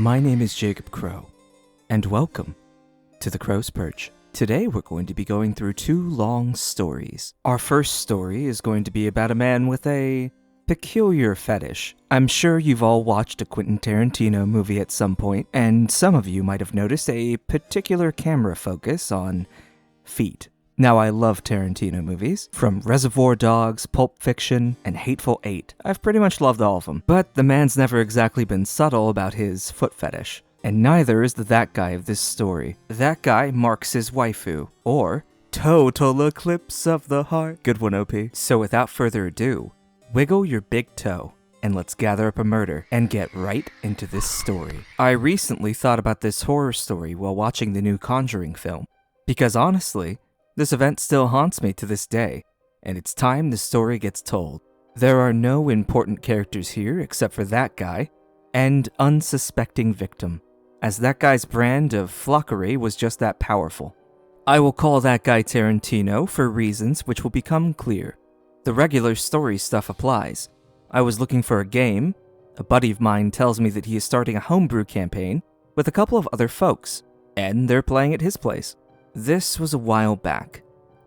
My name is Jacob Crow, and welcome to the Crow's Perch. Today we're going to be going through two long stories. Our first story is going to be about a man with a peculiar fetish. I'm sure you've all watched a Quentin Tarantino movie at some point, and some of you might have noticed a particular camera focus on feet. Now, I love Tarantino movies. From Reservoir Dogs, Pulp Fiction, and Hateful Eight. I've pretty much loved all of them. But the man's never exactly been subtle about his foot fetish. And neither is the that guy of this story. That guy marks his waifu, or total eclipse of the heart. Good one, OP. So without further ado, wiggle your big toe, and let's gather up a murder and get right into this story. I recently thought about this horror story while watching the new Conjuring film. Because honestly, this event still haunts me to this day, and it's time the story gets told. There are no important characters here except for that guy and unsuspecting victim, as that guy's brand of flockery was just that powerful. I will call that guy Tarantino for reasons which will become clear. The regular story stuff applies. I was looking for a game. A buddy of mine tells me that he is starting a homebrew campaign with a couple of other folks, and they're playing at his place. This was a while back,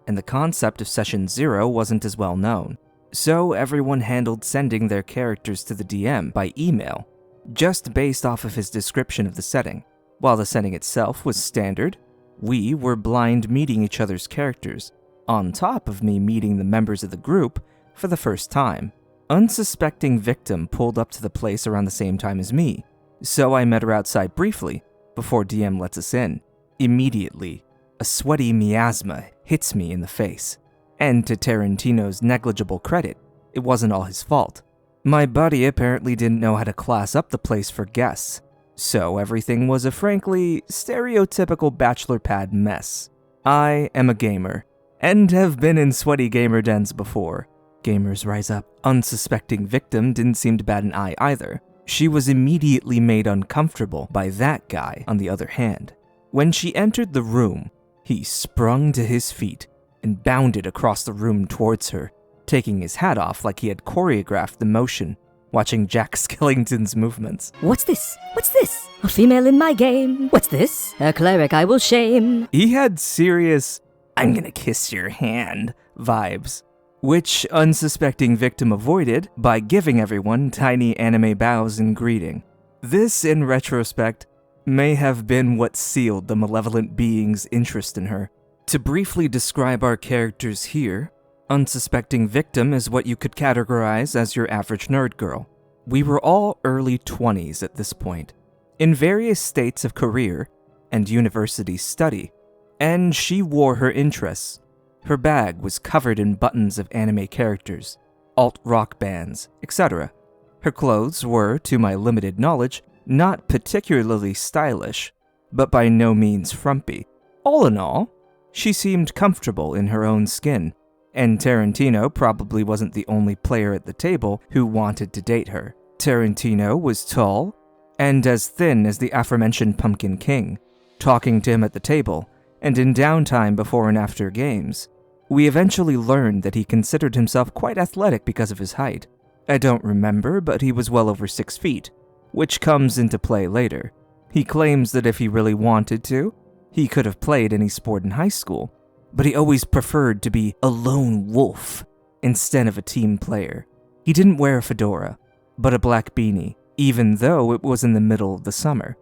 and the concept of Session 0 wasn't as well known, so everyone handled sending their characters to the DM by email, just based off of his description of the setting. While the setting itself was standard, we were blind meeting each other's characters, on top of me meeting the members of the group for the first time. Unsuspecting victim pulled up to the place around the same time as me, so I met her outside briefly, before DM lets us in. Immediately, a sweaty miasma hits me in the face, and to Tarantino's negligible credit, it wasn't all his fault. My buddy apparently didn't know how to class up the place for guests, so everything was a frankly stereotypical bachelor pad mess. I am a gamer, and have been in sweaty gamer dens before. Gamers rise up. Unsuspecting victim didn't seem to bat an eye either. She was immediately made uncomfortable by that guy, on the other hand. When she entered the room, he sprung to his feet and bounded across the room towards her, taking his hat off like he had choreographed the motion, watching Jack Skellington's movements. What's this? What's this? A female in my game. What's this? A cleric I will shame. He had serious, I'm gonna kiss your hand vibes, which unsuspecting victim avoided by giving everyone tiny anime bows in greeting. This, in retrospect, may have been what sealed the malevolent being's interest in her. To briefly describe our characters here, unsuspecting victim is what you could categorize as your average nerd girl. We were all early 20s at this point, in various states of career and university study, and she wore her interests. Her bag was covered in buttons of anime characters, alt-rock bands, etc. Her clothes were, to my limited knowledge, not particularly stylish, but by no means frumpy. All in all, she seemed comfortable in her own skin, and Tarantino probably wasn't the only player at the table who wanted to date her. Tarantino was tall, and as thin as the aforementioned Pumpkin King. Talking to him at the table, and in downtime before and after games, we eventually learned that he considered himself quite athletic because of his height. I don't remember, but he was well over 6 feet, which comes into play later. He claims that if he really wanted to, he could have played any sport in high school, but he always preferred to be a lone wolf instead of a team player. He didn't wear a fedora, but a black beanie, even though it was in the middle of the summer.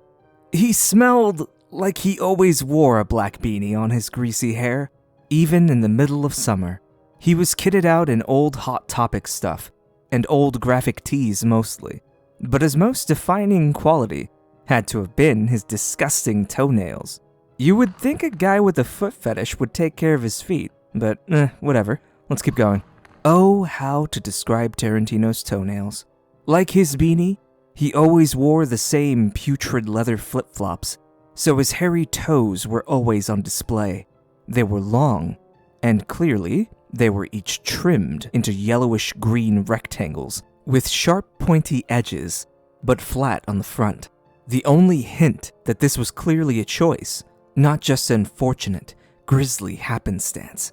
He smelled like he always wore a black beanie on his greasy hair, even in the middle of summer. He was kitted out in old Hot Topic stuff, and old graphic tees mostly. But his most defining quality had to have been his disgusting toenails. You would think a guy with a foot fetish would take care of his feet, but whatever. Let's keep going. Oh, how to describe Tarantino's toenails. Like his beanie, he always wore the same putrid leather flip-flops, so his hairy toes were always on display. They were long, and clearly, they were each trimmed into yellowish-green rectangles, with sharp pointy edges, but flat on the front. The only hint that this was clearly a choice, not just an unfortunate, grisly happenstance.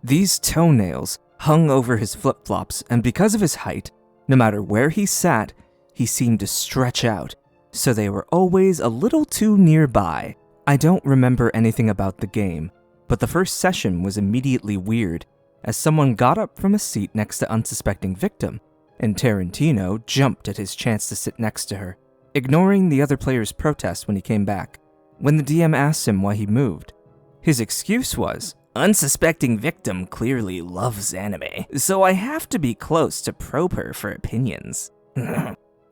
These toenails hung over his flip-flops, and because of his height, no matter where he sat, he seemed to stretch out, so they were always a little too nearby. I don't remember anything about the game, but the first session was immediately weird, as someone got up from a seat next to unsuspecting victim, and Tarantino jumped at his chance to sit next to her, ignoring the other player's protest when he came back. When the DM asked him why he moved, his excuse was, "Unsuspecting victim clearly loves anime, so I have to be close to probe her for opinions."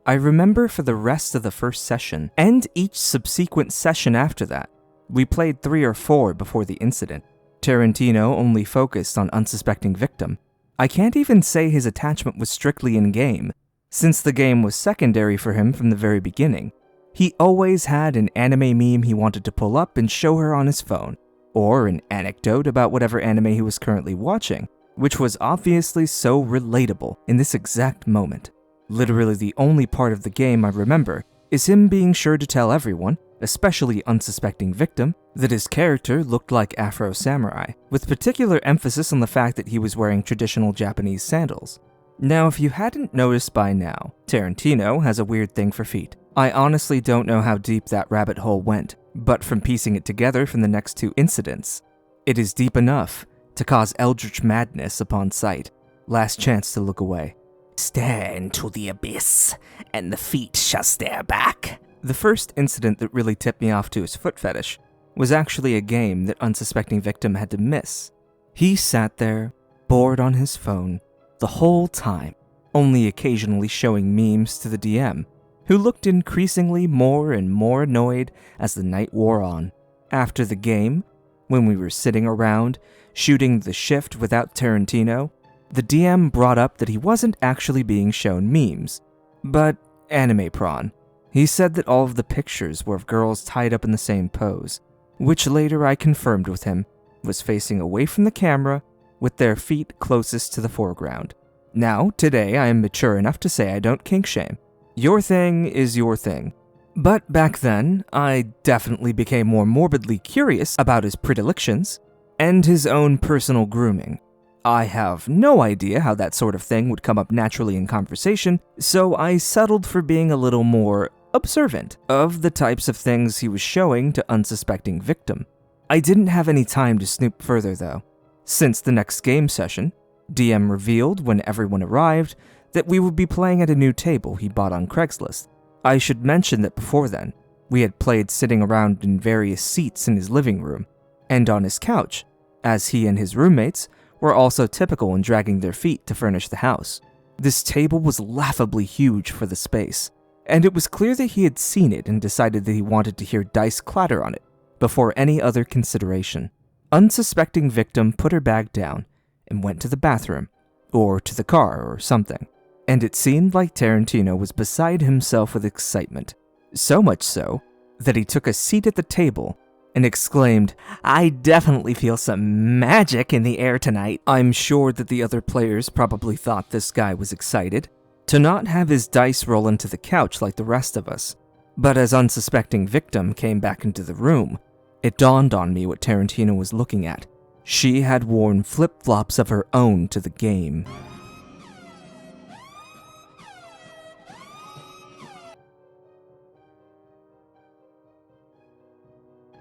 I remember for the rest of the first session, and each subsequent session after that, we played 3 or 4 before the incident. Tarantino only focused on unsuspecting victim. I can't even say his attachment was strictly in-game, since the game was secondary for him from the very beginning. He always had an anime meme he wanted to pull up and show her on his phone, or an anecdote about whatever anime he was currently watching, which was obviously so relatable in this exact moment. Literally the only part of the game I remember is him being sure to tell everyone, especially unsuspecting victim, that his character looked like Afro Samurai, with particular emphasis on the fact that he was wearing traditional Japanese sandals. Now, if you hadn't noticed by now, Tarantino has a weird thing for feet. I honestly don't know how deep that rabbit hole went, but from piecing it together from the next 2 incidents, it is deep enough to cause eldritch madness upon sight. Last chance to look away. Stare into the abyss, and the feet shall stare back. The first incident that really tipped me off to his foot fetish was actually a game that unsuspecting victim had to miss. He sat there, bored on his phone, the whole time, only occasionally showing memes to the DM, who looked increasingly more and more annoyed as the night wore on. After the game, when we were sitting around, shooting the shift without Tarantino, the DM brought up that he wasn't actually being shown memes, but anime prawn. He said that all of the pictures were of girls tied up in the same pose, which later I confirmed with him was facing away from the camera with their feet closest to the foreground. Now, today I am mature enough to say I don't kink shame. Your thing is your thing. But back then, I definitely became more morbidly curious about his predilections and his own personal grooming. I have no idea how that sort of thing would come up naturally in conversation, so I settled for being a little more observant of the types of things he was showing to unsuspecting victim. I didn't have any time to snoop further though. Since the next game session, DM revealed when everyone arrived that we would be playing at a new table he bought on Craigslist. I should mention that before then, we had played sitting around in various seats in his living room and on his couch, as he and his roommates were also typical in dragging their feet to furnish the house. This table was laughably huge for the space, and it was clear that he had seen it and decided that he wanted to hear dice clatter on it before any other consideration. Unsuspecting victim put her bag down and went to the bathroom, or to the car or something, and it seemed like Tarantino was beside himself with excitement, so much so that he took a seat at the table and exclaimed, "I definitely feel some magic in the air tonight." I'm sure that the other players probably thought this guy was excited to not have his dice roll into the couch like the rest of us. But as unsuspecting victim came back into the room, it dawned on me what Tarantino was looking at. She had worn flip-flops of her own to the game.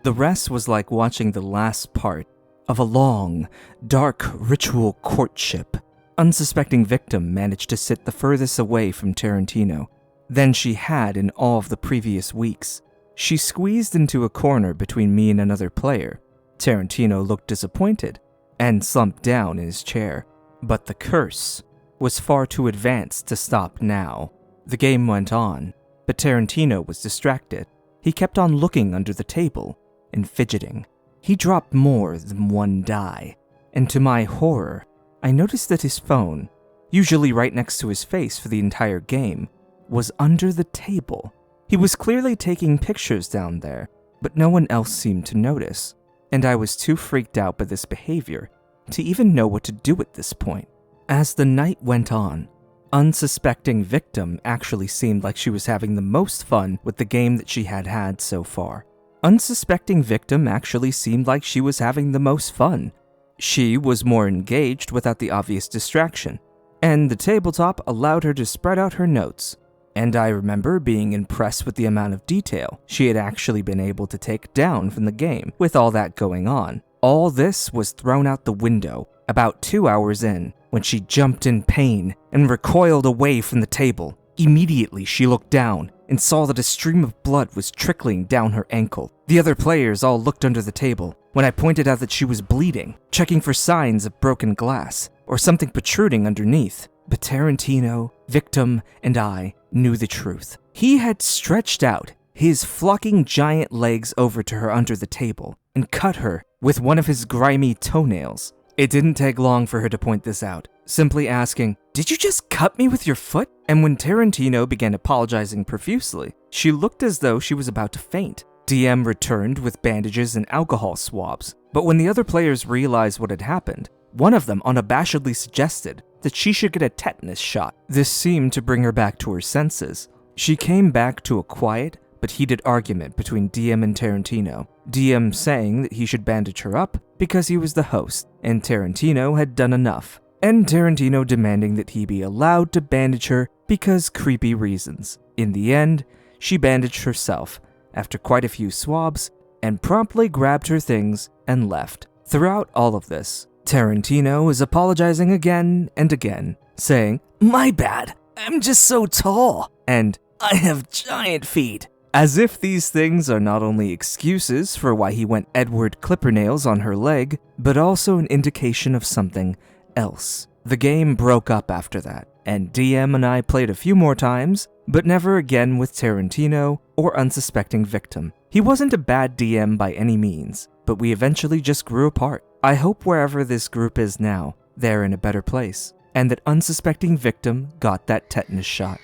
The rest was like watching the last part of a long, dark ritual courtship. Unsuspecting victim managed to sit the furthest away from Tarantino than she had in all of the previous weeks. She squeezed into a corner between me and another player. Tarantino looked disappointed and slumped down in his chair, but the curse was far too advanced to stop now. The game went on, but Tarantino was distracted. He kept on looking under the table and fidgeting. He dropped more than one die, and to my horror, I noticed that his phone, usually right next to his face for the entire game, was under the table. He was clearly taking pictures down there, but no one else seemed to notice, and I was too freaked out by this behavior to even know what to do at this point. As the night went on, unsuspecting victim actually seemed like she was having the most fun with the game that she had had so far. Unsuspecting victim actually seemed like she was having the most fun. She was more engaged without the obvious distraction, and the tabletop allowed her to spread out her notes and I remember being impressed with the amount of detail she had actually been able to take down from the game with all that going on. All this was thrown out the window about 2 hours in, when she jumped in pain and recoiled away from the table. Immediately, she looked down and saw that a stream of blood was trickling down her ankle. The other players all looked under the table when I pointed out that she was bleeding, checking for signs of broken glass or something protruding underneath. But Tarantino, Victim, and I knew the truth. He had stretched out his flocking giant legs over to her under the table and cut her with one of his grimy toenails. It didn't take long for her to point this out, simply asking, "Did you just cut me with your foot?" And when Tarantino began apologizing profusely, she looked as though she was about to faint. DM returned with bandages and alcohol swabs, but when the other players realized what had happened, one of them unabashedly suggested that she should get a tetanus shot. This seemed to bring her back to her senses. She came back to a quiet but heated argument between DM and Tarantino, DM saying that he should bandage her up because he was the host, and Tarantino had done enough, and Tarantino demanding that he be allowed to bandage her because creepy reasons. In the end, she bandaged herself after quite a few swabs and promptly grabbed her things and left. Throughout all of this, Tarantino is apologizing again and again, saying, "My bad, I'm just so tall, and I have giant feet." As if these things are not only excuses for why he went Edward Clippernails on her leg, but also an indication of something else. The game broke up after that, and DM and I played a few more times, but never again with Tarantino or unsuspecting Victim. He wasn't a bad DM by any means, but we eventually just grew apart. I hope wherever this group is now, they're in a better place, and that unsuspecting Victim got that tetanus shot.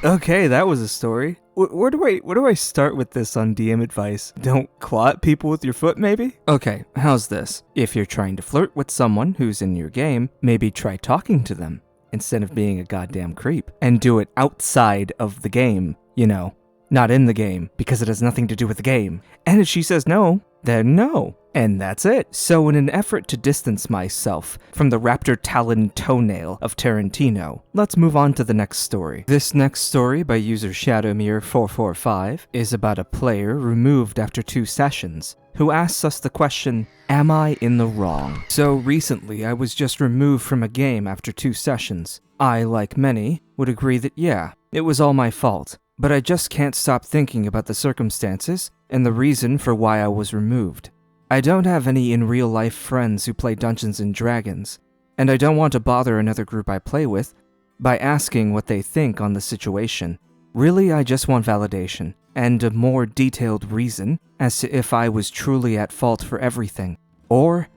Okay, that was a story. Where do I start with this on DM advice? Don't claw at people with your foot, maybe? Okay, how's this? If you're trying to flirt with someone who's in your game, maybe try talking to them instead of being a goddamn creep. And do it outside of the game, you know, not in the game, because it has nothing to do with the game. And if she says no, then no. And that's it. So in an effort to distance myself from the raptor talon toenail of Tarantino, let's move on to the next story. This next story by user Shadowmere445 is about a player removed after 2 sessions who asks us the question, am I in the wrong? So recently I was just removed from a game after 2 sessions. I, like many, would agree that yeah, it was all my fault, but I just can't stop thinking about the circumstances and the reason for why I was removed. I don't have any in real life friends who play Dungeons & Dragons, and I don't want to bother another group I play with by asking what they think on the situation. Really, I just want validation, and a more detailed reason as to if I was truly at fault for everything, or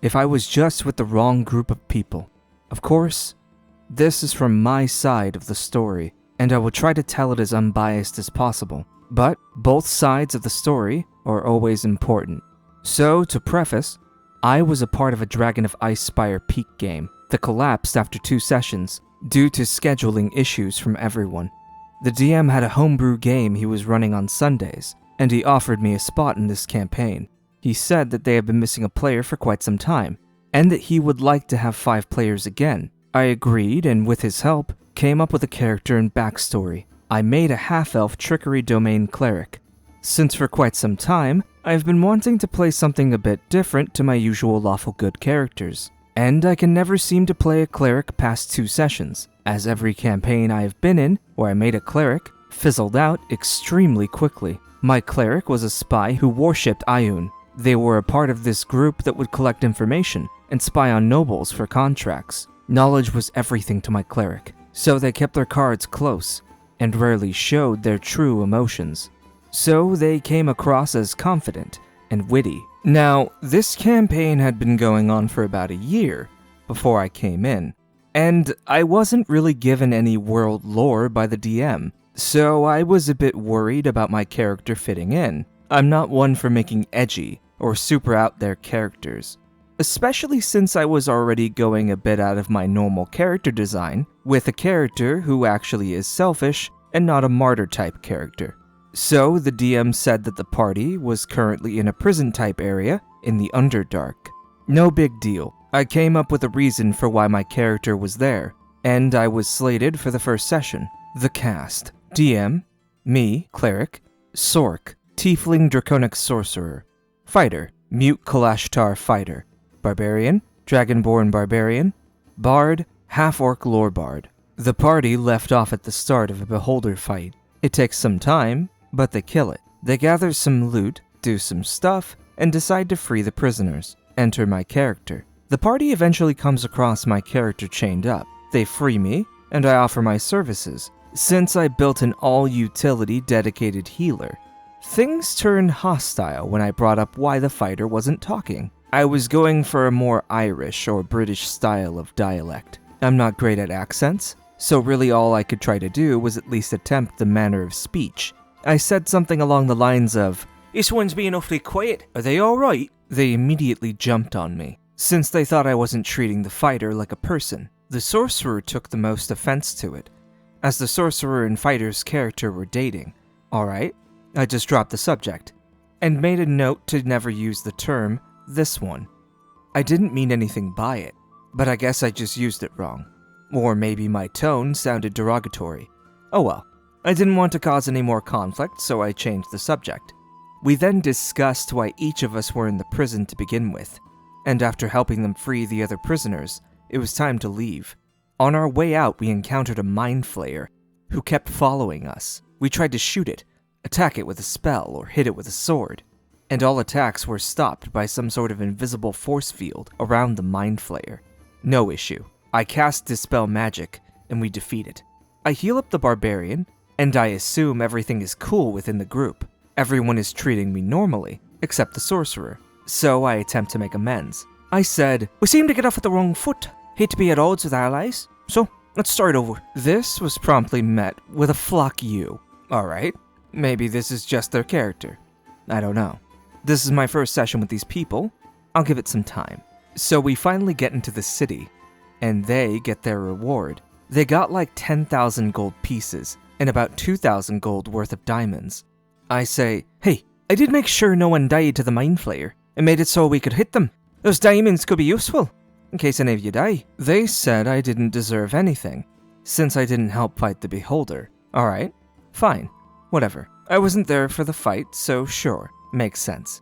if I was just with the wrong group of people. Of course, this is from my side of the story, and I will try to tell it as unbiased as possible, but both sides of the story are always important. So, to preface, I was a part of a Dragon of Icespire Peak game that collapsed after 2 sessions due to scheduling issues from everyone. The DM had a homebrew game he was running on Sundays, and he offered me a spot in this campaign. He said that they had been missing a player for quite some time, and that he would like to have 5 players again. I agreed, and with his help, came up with a character and backstory. I made a half-elf trickery domain cleric. Since for quite some time, I've been wanting to play something a bit different to my usual lawful good characters, and I can never seem to play a cleric past 2 sessions, as every campaign I have been in where I made a cleric fizzled out extremely quickly. My cleric was a spy who worshipped Ayun. They were a part of this group that would collect information and spy on nobles for contracts. Knowledge was everything to my cleric, so they kept their cards close and rarely showed their true emotions. So they came across as confident and witty. Now, this campaign had been going on for about a year before I came in, and I wasn't really given any world lore by the DM, so I was a bit worried about my character fitting in. I'm not one for making edgy or super out there characters, especially since I was already going a bit out of my normal character design with a character who actually is selfish and not a martyr type character. So the DM said that the party was currently in a prison type area in the Underdark. No big deal. I came up with a reason for why my character was there, and I was slated for the first session. The cast: DM, me, Cleric, Sork, Tiefling Draconic Sorcerer, Fighter, Mute Kalashtar Fighter, Barbarian, Dragonborn Barbarian, Bard, Half-Orc Lore Bard. The party left off at the start of a beholder fight. It takes some time, but they kill it. They gather some loot, do some stuff, and decide to free the prisoners. Enter my character. The party eventually comes across my character chained up. They free me, and I offer my services, since I built an all-utility dedicated healer. Things turned hostile when I brought up why the fighter wasn't talking. I was going for a more Irish or British style of dialect. I'm not great at accents, so really all I could try to do was at least attempt the manner of speech. I said something along the lines of, "This one's being awfully quiet. Are they alright?" They immediately jumped on me, since they thought I wasn't treating the fighter like a person. The sorcerer took the most offense to it, as the sorcerer and fighter's character were dating. Alright, I just dropped the subject, and made a note to never use the term, "this one." I didn't mean anything by it, but I guess I just used it wrong. Or maybe my tone sounded derogatory. Oh well, I didn't want to cause any more conflict, so I changed the subject. We then discussed why each of us were in the prison to begin with, and after helping them free the other prisoners, it was time to leave. On our way out, we encountered a mind flayer who kept following us. We tried to shoot it, attack it with a spell, or hit it with a sword, and all attacks were stopped by some sort of invisible force field around the mind flayer. No issue. I cast Dispel Magic, and we defeat it. I heal up the barbarian, and I assume everything is cool within the group. Everyone is treating me normally, except the sorcerer, so I attempt to make amends. I said, "We seem to get off at the wrong foot. Hate to be at odds with allies, so let's start over." This was promptly met with a "flock you." Alright, maybe this is just their character. I don't know. This is my first session with these people. I'll give it some time. So we finally get into the city, and they get their reward. They got like 10,000 gold pieces, and about 2,000 gold worth of diamonds. I say, "Hey, I did make sure no one died to the mind flayer, and made it so we could hit them. Those diamonds could be useful, in case any of you die." They said I didn't deserve anything, since I didn't help fight the beholder. Alright, fine, whatever. I wasn't there for the fight, so sure, makes sense.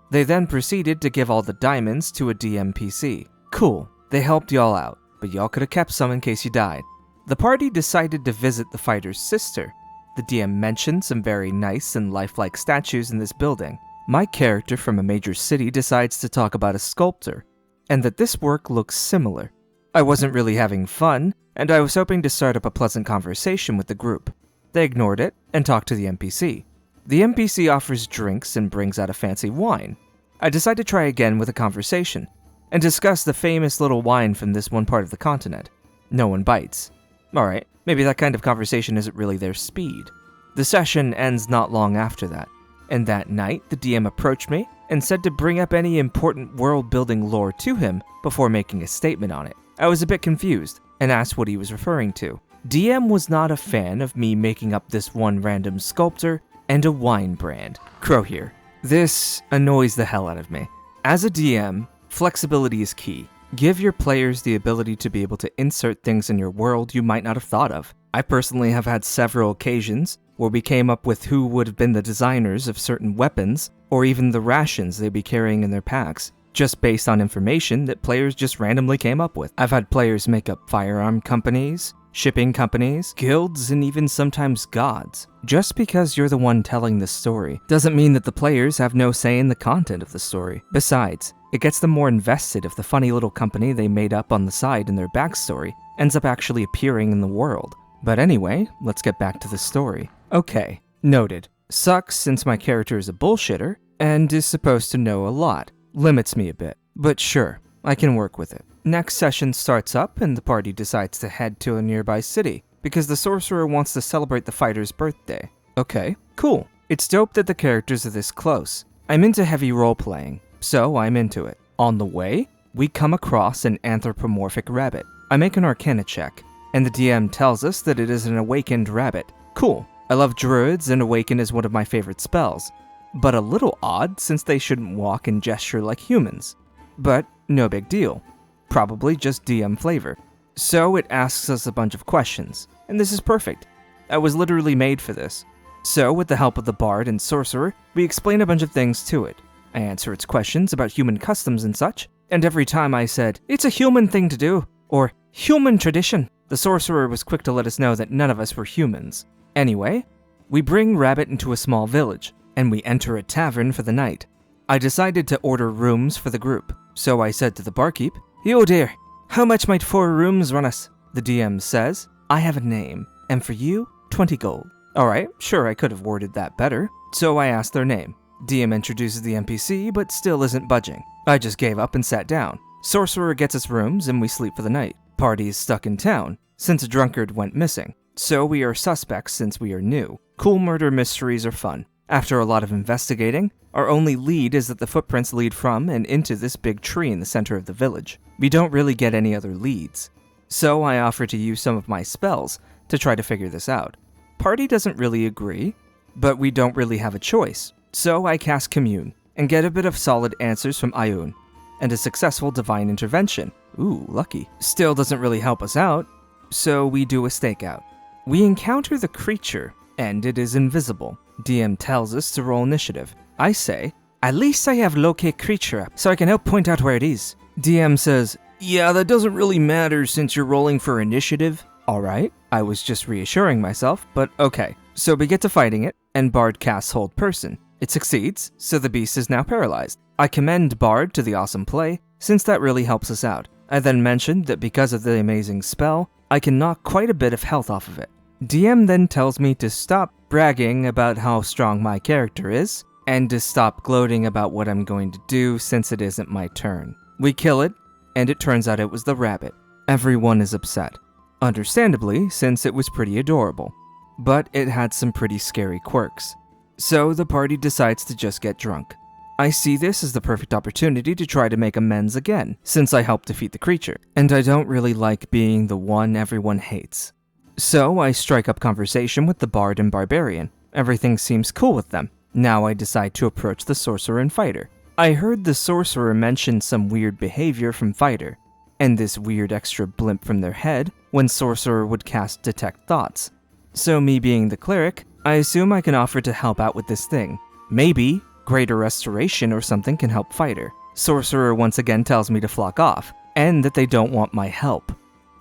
They then proceeded to give all the diamonds to a DMPC. Cool, they helped y'all out, but y'all could have kept some in case you died. The party decided to visit the fighter's sister. The DM mentioned some very nice and lifelike statues in this building. My character from a major city decides to talk about a sculptor, and that this work looks similar. I wasn't really having fun, and I was hoping to start up a pleasant conversation with the group. They ignored it and talked to the NPC. The NPC offers drinks and brings out a fancy wine. I decide to try again with a conversation, and discuss the famous little wine from this one part of the continent. No one bites. Alright, maybe that kind of conversation isn't really their speed. The session ends not long after that, and that night the DM approached me and said to bring up any important world-building lore to him before making a statement on it. I was a bit confused, and asked what he was referring to. DM was not a fan of me making up this one random sculptor and a wine brand. Crow here. This annoys the hell out of me. As a DM, flexibility is key. Give your players the ability to be able to insert things in your world you might not have thought of. I personally have had several occasions where we came up with who would have been the designers of certain weapons, or even the rations they'd be carrying in their packs, just based on information that players just randomly came up with. I've had players make up firearm companies, shipping companies, guilds, and even sometimes gods. Just because you're the one telling the story doesn't mean that the players have no say in the content of the story. Besides, it gets them more invested if the funny little company they made up on the side in their backstory ends up actually appearing in the world. But anyway, let's get back to the story. Okay, noted. Sucks since my character is a bullshitter and is supposed to know a lot. Limits me a bit, but sure, I can work with it. Next session starts up and the party decides to head to a nearby city because the sorcerer wants to celebrate the fighter's birthday. Okay, cool. It's dope that the characters are this close. I'm into heavy role-playing, so I'm into it. On the way, we come across an anthropomorphic rabbit. I make an Arcana check, and the DM tells us that it is an awakened rabbit. Cool. I love druids and awaken is one of my favorite spells, but a little odd since they shouldn't walk and gesture like humans. But no big deal. Probably just DM flavor. So it asks us a bunch of questions, and this is perfect. I was literally made for this. So, with the help of the bard and sorcerer, we explain a bunch of things to it. I answer its questions about human customs and such, and every time I said, "It's a human thing to do," or "human tradition," the sorcerer was quick to let us know that none of us were humans. Anyway, we bring Rabbit into a small village, and we enter a tavern for the night. I decided to order rooms for the group, so I said to the barkeep, "Yo dear, how much might 4 rooms run us?" The DM says, "I have a name, and for you, 20 gold. Alright, sure, I could have worded that better, so I asked their name. DM introduces the NPC, but still isn't budging. I just gave up and sat down. Sorcerer gets us rooms, and we sleep for the night. Party is stuck in town, since a drunkard went missing. So we are suspects since we are new. Cool murder mysteries are fun. After a lot of investigating, our only lead is that the footprints lead from and into this big tree in the center of the village. We don't really get any other leads. So I offer to use some of my spells to try to figure this out. Party doesn't really agree, but we don't really have a choice. So I cast Commune and get a bit of solid answers from Ayun and a successful divine intervention. Ooh, lucky. Still doesn't really help us out, so we do a stakeout. We encounter the creature, and it is invisible. DM tells us to roll initiative. I say, "At least I have locate creature, so I can help point out where it is." DM says, "Yeah, that doesn't really matter since you're rolling for initiative." Alright, I was just reassuring myself, but okay. So we get to fighting it, and Bard casts Hold Person. It succeeds, so the beast is now paralyzed. I commend Bard to the awesome play, since that really helps us out. I then mentioned that because of the amazing spell, I can knock quite a bit of health off of it. DM then tells me to stop bragging about how strong my character is, and to stop gloating about what I'm going to do since it isn't my turn. We kill it, and it turns out it was the rabbit. Everyone is upset. Understandably, since it was pretty adorable. But it had some pretty scary quirks. So the party decides to just get drunk. I see this as the perfect opportunity to try to make amends again, since I helped defeat the creature, and I don't really like being the one everyone hates. So I strike up conversation with the bard and barbarian. Everything seems cool with them. Now I decide to approach the sorcerer and fighter. I heard the sorcerer mention some weird behavior from fighter, and this weird extra blimp from their head when sorcerer would cast detect thoughts. So me being the cleric, I assume I can offer to help out with this thing. Maybe greater restoration or something can help fighter. Sorcerer once again tells me to flock off, and that they don't want my help.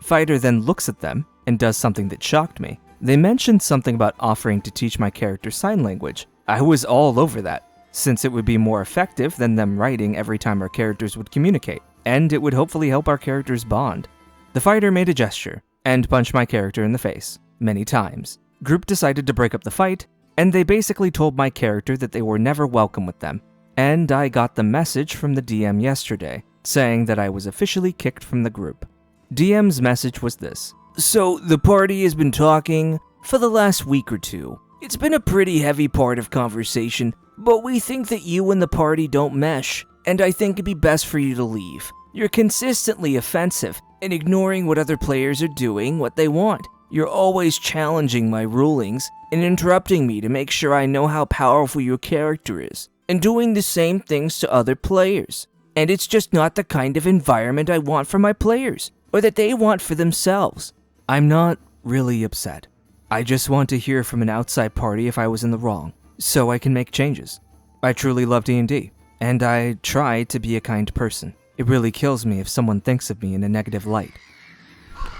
Fighter then looks at them and does something that shocked me. They mentioned something about offering to teach my character sign language. I was all over that, since it would be more effective than them writing every time our characters would communicate, and it would hopefully help our characters bond. The fighter made a gesture, and punched my character in the face, many times. Group decided to break up the fight, and they basically told my character that they were never welcome with them. And I got the message from the DM yesterday, saying that I was officially kicked from the group. DM's message was this: "So, the party has been talking for the last week or two. It's been a pretty heavy part of conversation, but we think that you and the party don't mesh, and I think it'd be best for you to leave. You're consistently offensive and ignoring what other players are doing what they want. You're always challenging my rulings and interrupting me to make sure I know how powerful your character is, and doing the same things to other players. And it's just not the kind of environment I want for my players, or that they want for themselves." I'm not really upset. I just want to hear from an outside party if I was in the wrong, so I can make changes. I truly love D&D, and I try to be a kind person. It really kills me if someone thinks of me in a negative light.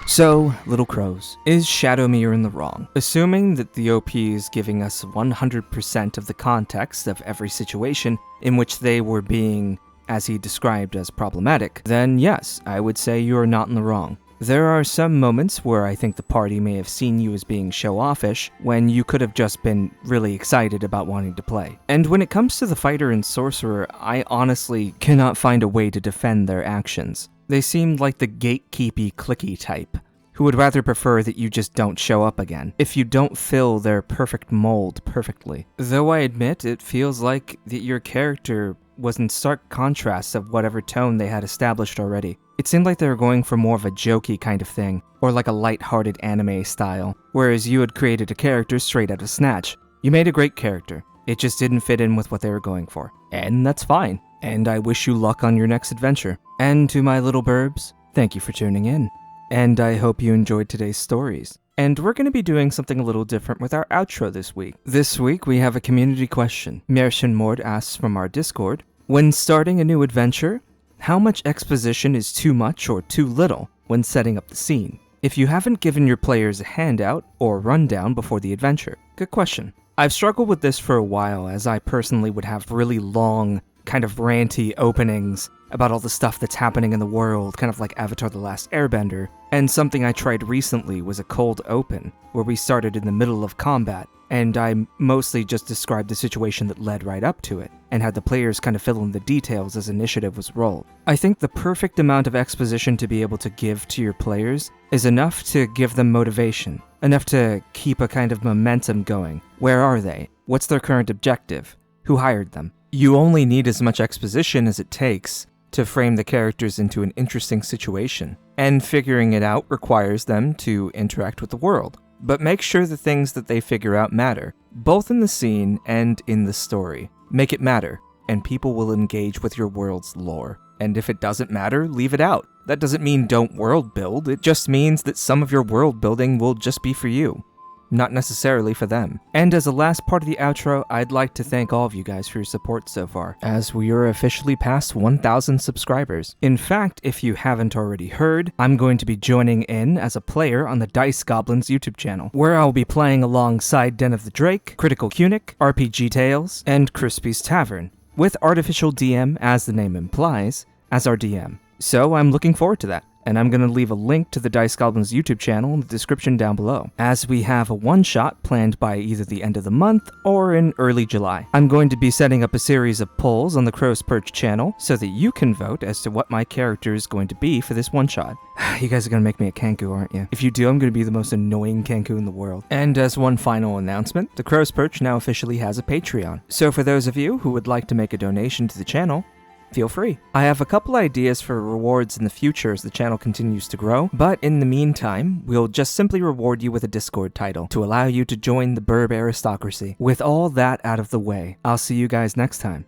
So, Little Crows, is Shadowmere in the wrong? Assuming that the OP is giving us 100% of the context of every situation in which they were being, as he described, as problematic, then yes, I would say you are not in the wrong. There are some moments where I think the party may have seen you as being show-offish, when you could have just been really excited about wanting to play. And when it comes to the fighter and sorcerer, I honestly cannot find a way to defend their actions. They seemed like the gatekeepy, clicky type, who would rather prefer that you just don't show up again, if you don't fill their perfect mold perfectly. Though I admit, it feels like that your character was in stark contrast of whatever tone they had established already. It seemed like they were going for more of a jokey kind of thing, or like a light-hearted anime style, whereas you had created a character straight out of Snatch. You made a great character, it just didn't fit in with what they were going for. And that's fine, and I wish you luck on your next adventure. And to my little burbs, thank you for tuning in, and I hope you enjoyed today's stories. and we're going to be doing something a little different with our outro this week. This week we have a community question. Narration Mord asks from our Discord, when starting a new adventure, how much exposition is too much or too little when setting up the scene? If you haven't given your players a handout or rundown before the adventure. Good question. I've struggled with this for a while, as I personally would have really long, kind of ranty openings about all the stuff that's happening in the world, kind of like Avatar: The Last Airbender. And something I tried recently was a cold open, where we started in the middle of combat, and I mostly just described the situation that led right up to it, and had the players kind of fill in the details as initiative was rolled. I think the perfect amount of exposition to be able to give to your players is enough to give them motivation, enough to keep a kind of momentum going. Where are they? What's their current objective? Who hired them? You only need as much exposition as it takes to frame the characters into an interesting situation, and figuring it out requires them to interact with the world. But make sure the things that they figure out matter, both in the scene and in the story. Make it matter, and people will engage with your world's lore. And if it doesn't matter, leave it out. That doesn't mean don't world build, it just means that some of your world building will just be for you, not necessarily for them. And as a last part of the outro, I'd like to thank all of you guys for your support so far, as we are officially past 1,000 subscribers. In fact, if you haven't already heard, I'm going to be joining in as a player on the Dice Goblins YouTube channel, where I'll be playing alongside Den of the Drake, Critical Cunic, RPG Tales, and Crispy's Tavern, with Artificial DM, as the name implies, as our DM. So I'm looking forward to that. And I'm going to leave a link to the Dice Goblins YouTube channel in the description down below, as we have a one-shot planned by either the end of the month or in early July. I'm going to be setting up a series of polls on the Crow's Perch channel so that you can vote as to what my character is going to be for this one-shot. You guys are going to make me a Kanku, aren't you? If you do, I'm going to be the most annoying Kanku in the world. And as one final announcement, the Crow's Perch now officially has a Patreon. So for those of you who would like to make a donation to the channel, feel free. I have a couple ideas for rewards in the future as the channel continues to grow, but in the meantime, we'll just simply reward you with a Discord title to allow you to join the Burb aristocracy. With all that out of the way, I'll see you guys next time,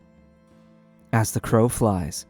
as the crow flies.